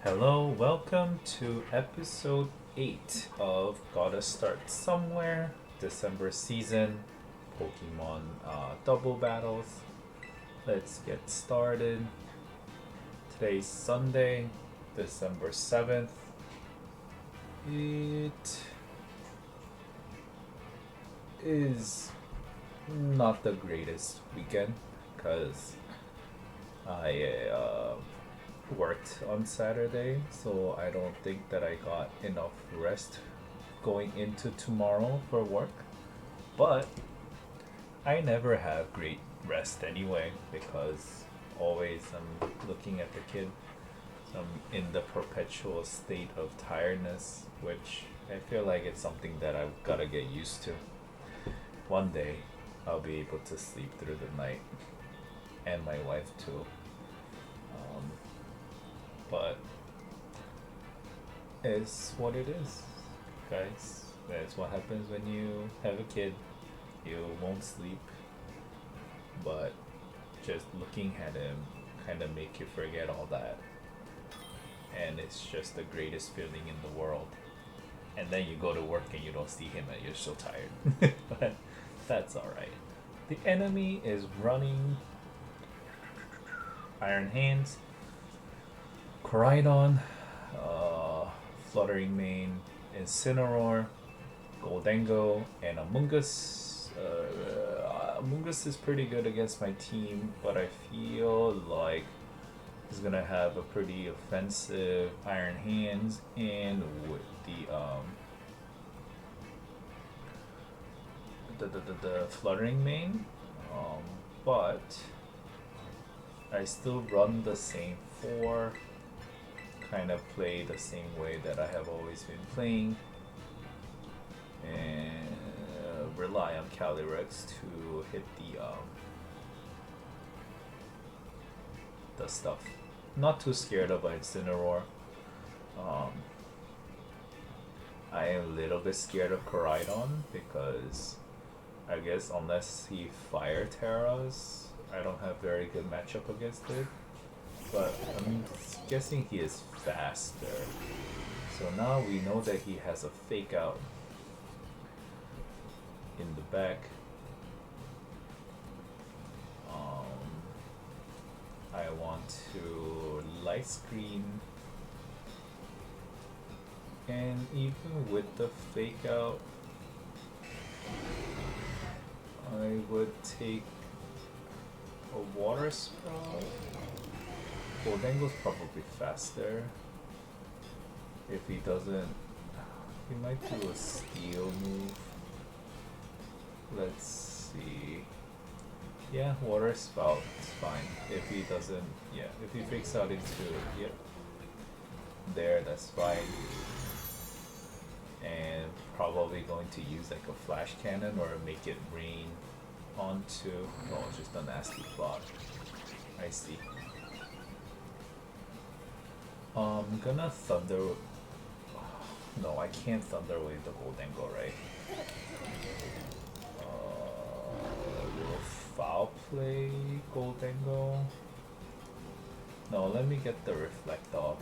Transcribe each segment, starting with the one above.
Hello, welcome to episode 8 of Gotta Start Somewhere, December season, Pokemon double battles. Let's get started. Today's Sunday, December 7th. It is not the greatest weekend because I worked on Saturday, so I don't think that I got enough rest going into tomorrow for work. But I never have great rest anyway because always I'm looking at the kid. So I'm in the perpetual state of tiredness, which I feel like it's something that I've gotta get used to. One day I'll be able to sleep through the night, and my wife too. Um, but it's what it is, guys. That's what happens when you have a kid. You won't sleep, but just looking at him kind of make you forget all that. And it's just the greatest feeling in the world. And then you go to work and you don't see him and you're so tired. But that's alright. The enemy is running Iron Hands, Koraidon, Fluttering Mane, Incineroar, Goldengo, and Amoonguss. Amoonguss is pretty good against my team, but I feel like he's gonna have a pretty offensive Iron Hands and with the Fluttering Mane. But I still run the same four, kind of play the same way that I have always been playing, and rely on Calyrex to hit the stuff. Not too scared of Incineroar. Um, I am a little bit scared of Koraidon because I guess unless he Fire Terras, I don't have very good matchup against it. But I'm guessing he is faster. So now we know that he has a fake out in the back. I want to light screen, and even with the fake out, I would take a water sprout. Goldengo's probably faster. If he doesn't, he might do a steel move. Let's see. Yeah, water spout is fine. If he doesn't, yeah, if he fakes out into, yep, there, that's fine. And probably going to use like a flash cannon or make it rain onto, no, just a nasty plot. I see. I'm gonna thunder. No, I can't thunder wave the Goldengo, right? Will foul play Goldengo? No, let me get the reflect off.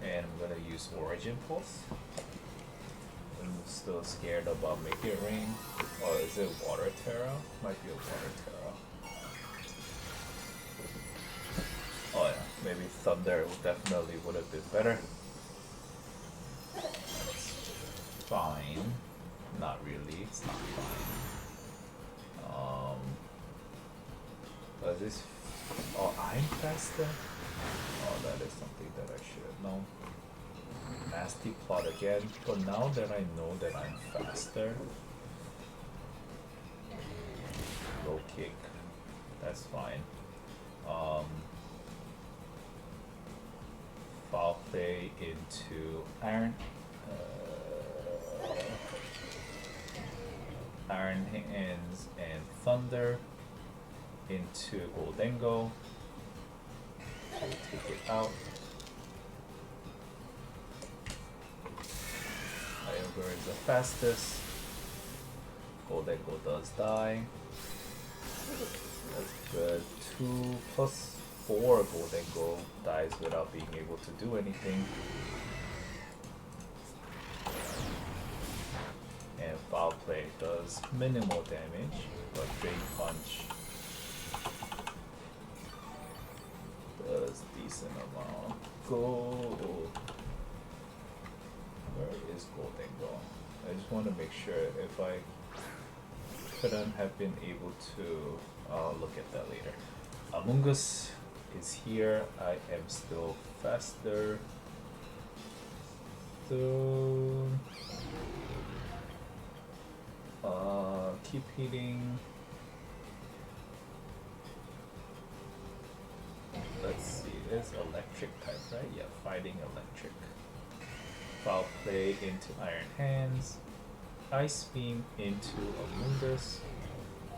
And I'm gonna use Origin Pulse. I'm still scared about Make It Rain. Or is it Water Terra? Might be a Water Terra. Oh yeah, maybe Thunder definitely would have been better. Fine. Not really, it's not fine. Does this... Oh, I'm faster? Oh, that is something that I should have known. Nasty plot again, but now that I know that I'm faster... Low kick. That's fine. Foul play into Iron Hands and Thunder into Goldengo. So take it out. Kyogre is the fastest. Goldengo does die. That's good. 2 plus 4 gold and gold dies without being able to do anything. And foul play does minimal damage, but drain punch does decent amount. Gold. Where is gold and gold? I just want to make sure if I couldn't have been able to look at that later. Amungus is here. I am still faster. So keep hitting. Let's see, it's electric type, right? Yeah, fighting electric. Foul play into Iron Hands. Ice Beam into Amungus.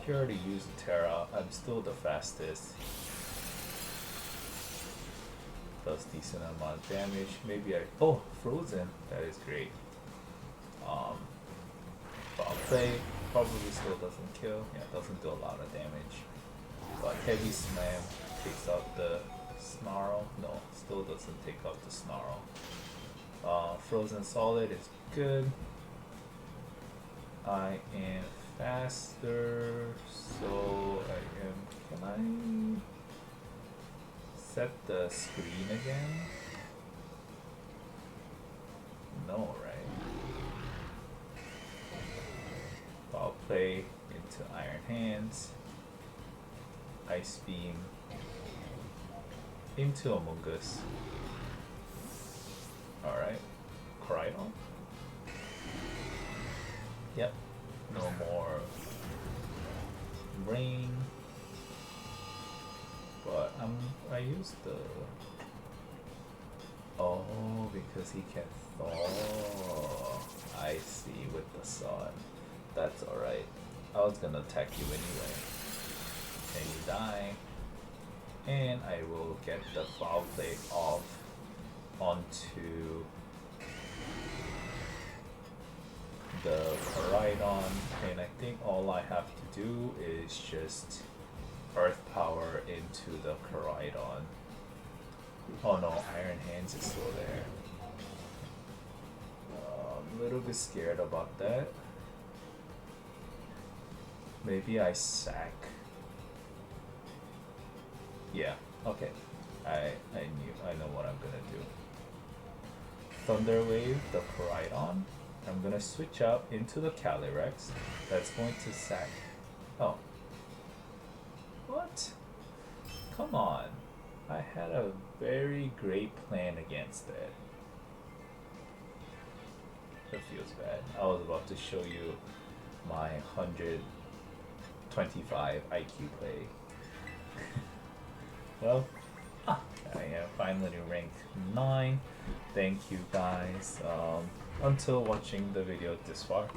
He already used Terra. I'm still the fastest. Does decent amount of damage. Maybe oh, Frozen. That is great. Foul play probably still doesn't kill. Yeah, doesn't do a lot of damage. But Heavy Slam takes out the Snarl. No, still doesn't take out the Snarl. Frozen Solid is good. I am faster, so can I set the screen again? No, right? Foul play into Iron Hands. Ice Beam into Amungus. Alright. Cryon. Yep. No more rain. But I used the because he can thaw. I see, with the sun. That's alright. I was gonna attack you anyway. And you die. And I will get the foul play off onto the Koraidon, and I think all I have to do is just Earth Power into the Koraidon. Oh no, Iron Hands is still there. I'm a little bit scared about that. Maybe I sack. Yeah, okay. I know what I'm gonna do. Thunder Wave the Koraidon. I'm gonna switch out into the Calyrex. That's going to sack. Oh. What? Come on. I had a very great plan against it. That feels bad. I was about to show you my 125 IQ play. Well, I am finally ranked 9. Thank you guys until watching the video this far.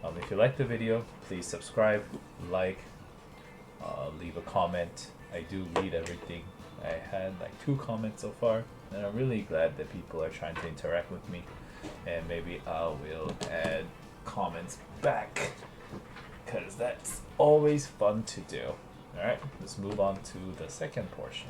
If you like the video, please subscribe, like, leave a comment. I do read everything. I had like 2 comments so far, and I'm really glad that people are trying to interact with me, and maybe I will add comments back because that's always fun to do. Alright, let's move on to the second portion.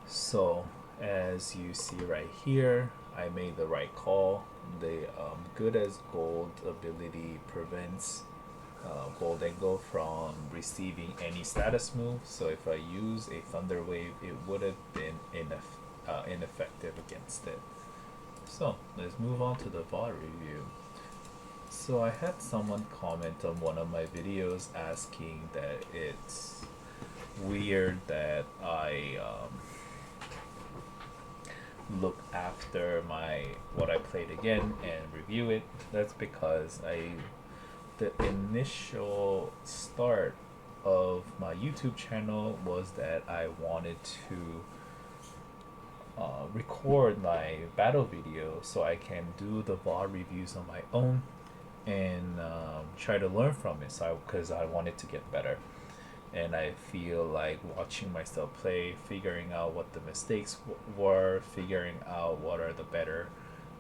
So as you see right here, I made the right call. The good as gold ability prevents Gold and Go from receiving any status move, so if I use a Thunder Wave, it would have been ineffective against it. So let's move on to the VOD review. So I had someone comment on one of my videos asking that it's weird that I look after what I played again and review it. That's because the initial start of my YouTube channel was that I wanted to record my battle video so I can do the VOD reviews on my own and try to learn from it. So because I wanted to get better, and I feel like watching myself play, figuring out what the mistakes were, figuring out what are the better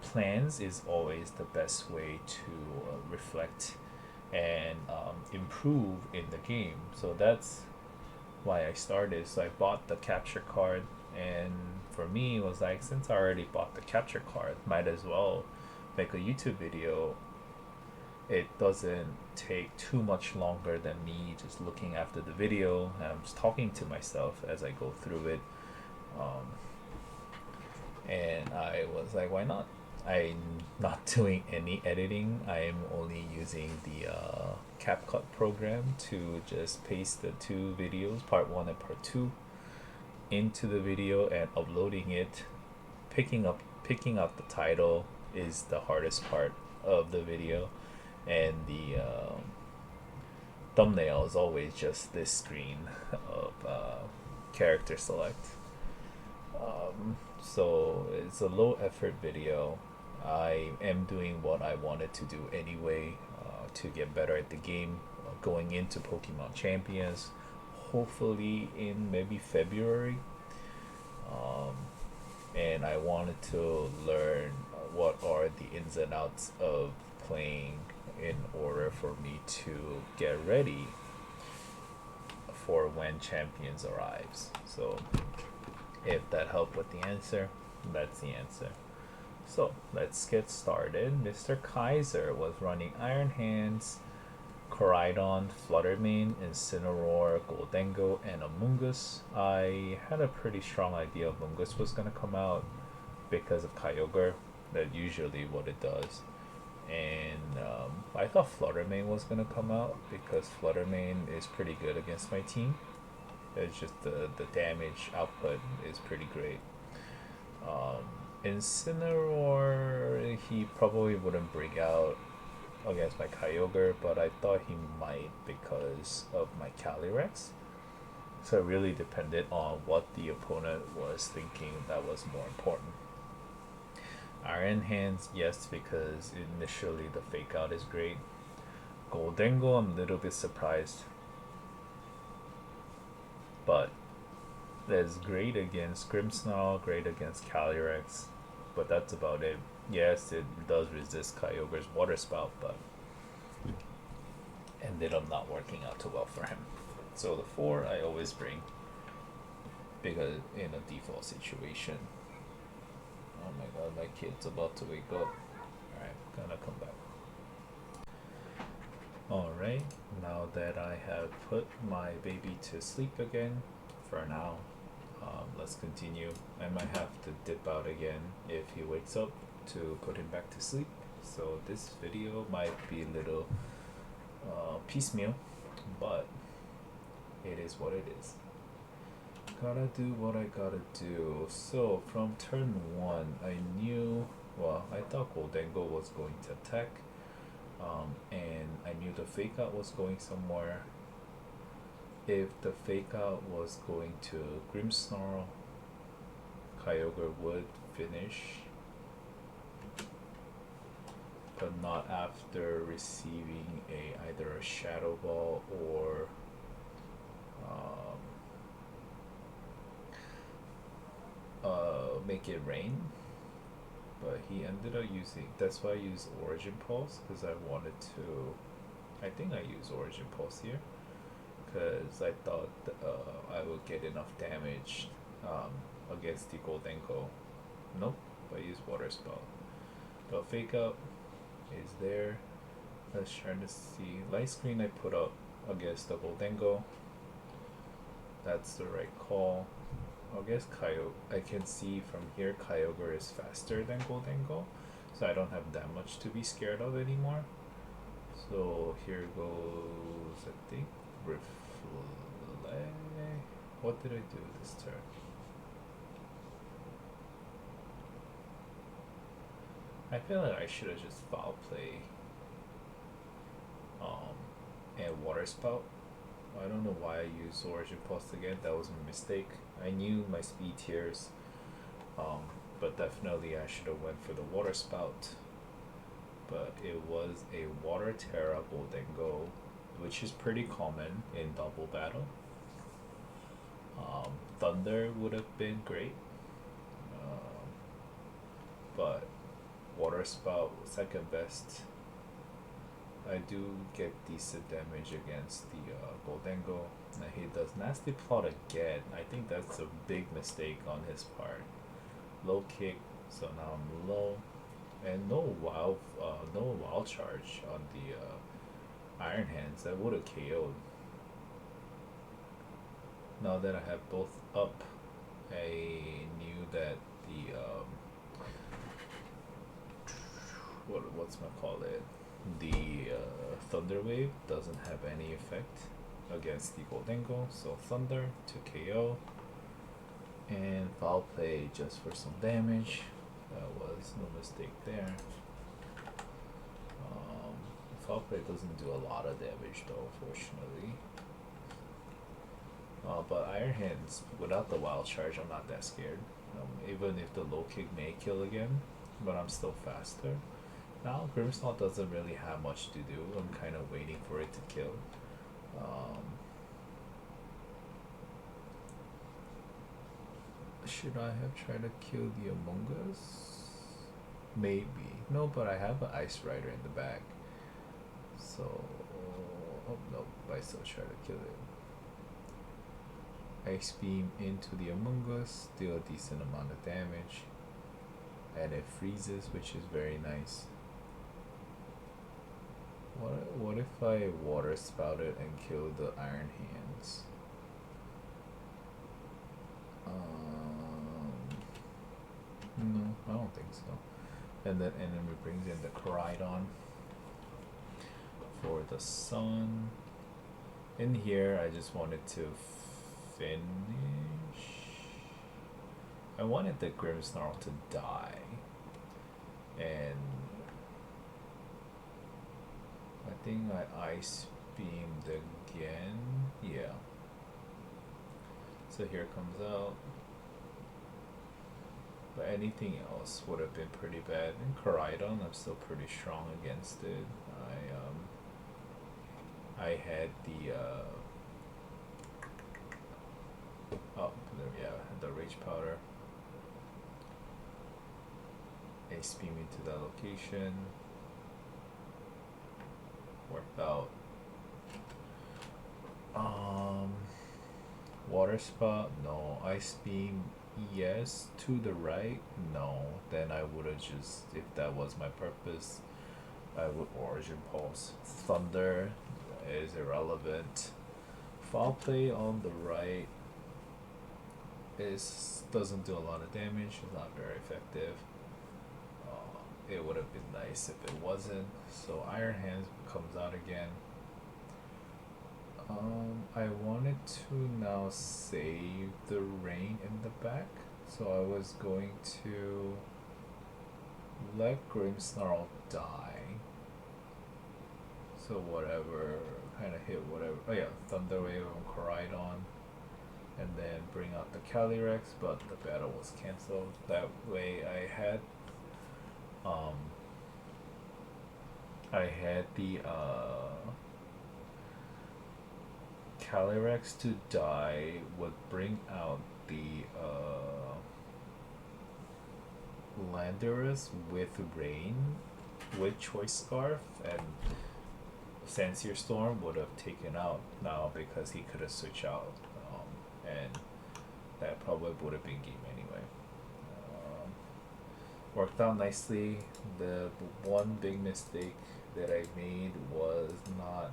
plans is always the best way to reflect and improve in the game. So that's why I started. So I bought the capture card, and for me, it was like, since I already bought the capture card, might as well make a YouTube video. It doesn't take too much longer than me just looking after the video. I'm just talking to myself as I go through it. Um, and I was like, why not? I'm not doing any editing. I'm only using the CapCut program to just paste the two videos, part one and part two, into the video and uploading it. Picking up the title is the hardest part of the video, and the thumbnail is always just this screen of character select. So it's a low effort video. I am doing what I wanted to do anyway, to get better at the game, going into Pokemon Champions, hopefully in maybe February. Um, and I wanted to learn what are the ins and outs of playing in order for me to get ready for when Champions arrives. So if that helped with the answer, that's the answer. So let's get started. Mr. Kaiser was running Iron Hands, Koraidon, Fluttermane, Incineroar, Goldengo, and Amoonguss. I had a pretty strong idea Amoonguss was going to come out because of Kyogre. That's usually what it does. And I thought Fluttermane was going to come out because Fluttermane is pretty good against my team. It's just the damage output is pretty great. Incineroar, he probably wouldn't break out against my Kyogre, but I thought he might because of my Calyrex. So it really depended on what the opponent was thinking that was more important. Iron Hands, yes, because initially the fake out is great. Goldengo, I'm a little bit surprised, but that's great against Grimmsnarl, great against Calyrex, but that's about it. Yes, it does resist Kyogre's Water Spout, but ended up not working out too well for him. So the 4 I always bring because in a default situation. Oh my god, my kid's about to wake up. Alright, gonna come back. Alright, now that I have put my baby to sleep again, for now, let's continue. I might have to dip out again if he wakes up to put him back to sleep. So this video might be a little piecemeal, but it is what it is. Gotta do what I gotta do. So from turn 1, I knew, well, I thought Goldengo was going to attack, and I knew the fake out was going somewhere. If the fake out was going to Grimmsnarl, Kyogre would finish, but not after receiving either a Shadow Ball or Make It Rain. But he ended up using, that's why I used Origin Pulse, because I wanted to, I think I used Origin Pulse here because I thought I would get enough damage against the Goldengo. Nope, I used Water Spell. But Fake Out is there. Let's try to see. Light Screen I put up against the Goldengo. That's the right call. I guess I can see from here Kyogre is faster than Goldengo, so I don't have that much to be scared of anymore. So here goes, I think, Reflect. What did I do this turn? I feel like I should have just Foul Play and Water Spout. I don't know why I used Origin Pulse again. That was a mistake. I knew my speed tiers, but definitely I should have went for the Water Spout. But it was a Water Terra Goldengo, which is pretty common in double battle. Thunder would have been great, but Water Spout second best. I do get decent damage against the Goldengo. Now he does nasty plot again. I think that's a big mistake on his part. Low kick, so now I'm low, and no wild charge on the Iron Hands. That would have KO'd. Now that I have both up, I knew that the what's my call it? The Thunder Wave doesn't have any effect against the Goldengo, so Thunder to KO. And foul play just for some damage. That was no mistake there. Foul play doesn't do a lot of damage though, fortunately. But Iron Hands, without the wild charge, I'm not that scared. Even if the low kick may kill again, but I'm still faster. Now Grimsnarl doesn't really have much to do. I'm kind of waiting for it to kill. Should I have tried to kill the Among Us? Maybe. No, but I have an Ice Rider in the back. So, oh no, I still try to kill it. Ice Beam into the Among Us, deal a decent amount of damage. And it freezes, which is very nice. What if I Water Spout it and kill the Iron Hands? No, I don't think so. And then enemy brings in the Koraidon for the Sun. In here, I just wanted to finish. I wanted the Grimmsnarl to die, and I think I Ice Beamed again. Yeah. So here comes out. But anything else would have been pretty bad. In Koraidon, I'm still pretty strong against it. I had the the Rage Powder. Ace Beam into that location. Worked out. Water Spot, no. Ice Beam, yes. To the right, no. Then I would have just, if that was my purpose, I would Origin Pulse. Thunder is irrelevant. Foul Play on the right doesn't do a lot of damage. It's not very effective. It would have been nice if it wasn't. So Iron Hands comes out again. I wanted to now save the rain in the back, so I was going to let Grimmsnarl die. So whatever, kind of hit whatever. Oh yeah, Thunder Wave on Koraidon, and then bring out the Calyrex, but the battle was cancelled. That way I had the Calyrex to die would bring out the Landorus with Rain with Choice Scarf, and Sancier Storm would have taken out now because he could have switched out, and that probably would have been game anyway. Worked out nicely. The one big mistake that I made was not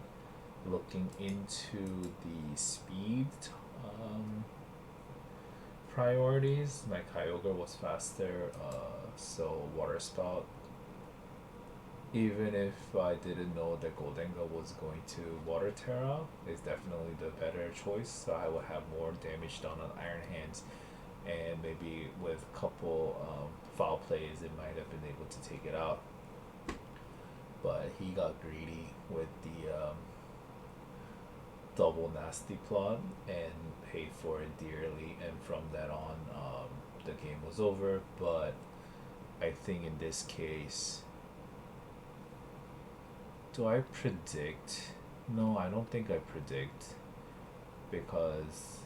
looking into the speed priorities. My Kyogre was faster, so Water Spout, even if I didn't know that Goldengo was going to Water Terra, is definitely the better choice. So I will have more damage done on Iron Hands, and maybe with a couple foul plays, it might have been able to take it out. But he got greedy with the double nasty plot and paid for it dearly, and from that on, the game was over. But I think in this case, do I predict? No, I don't think I predict, because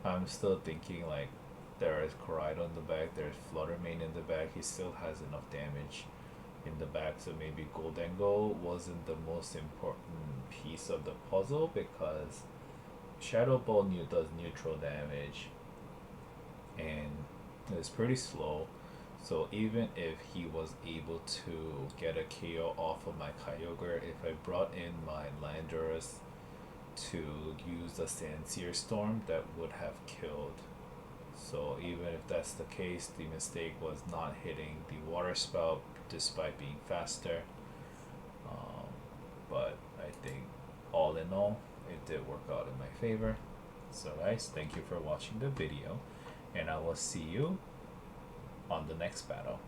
I'm still thinking like there is Koraidon in the back, there's Fluttermane in the back, he still has enough damage in the back, so maybe Goldengo wasn't the most important piece of the puzzle, because Shadow Ball does neutral damage, and it's pretty slow. So even if he was able to get a KO off of my Kyogre, if I brought in my Landorus to use the Sandsear Storm, that would have killed. So even if that's the case, the mistake was not hitting the Water Spout despite being faster. Um, but I think all in all, it did work out in my favor. So guys, thank you for watching the video, and I will see you on the next battle.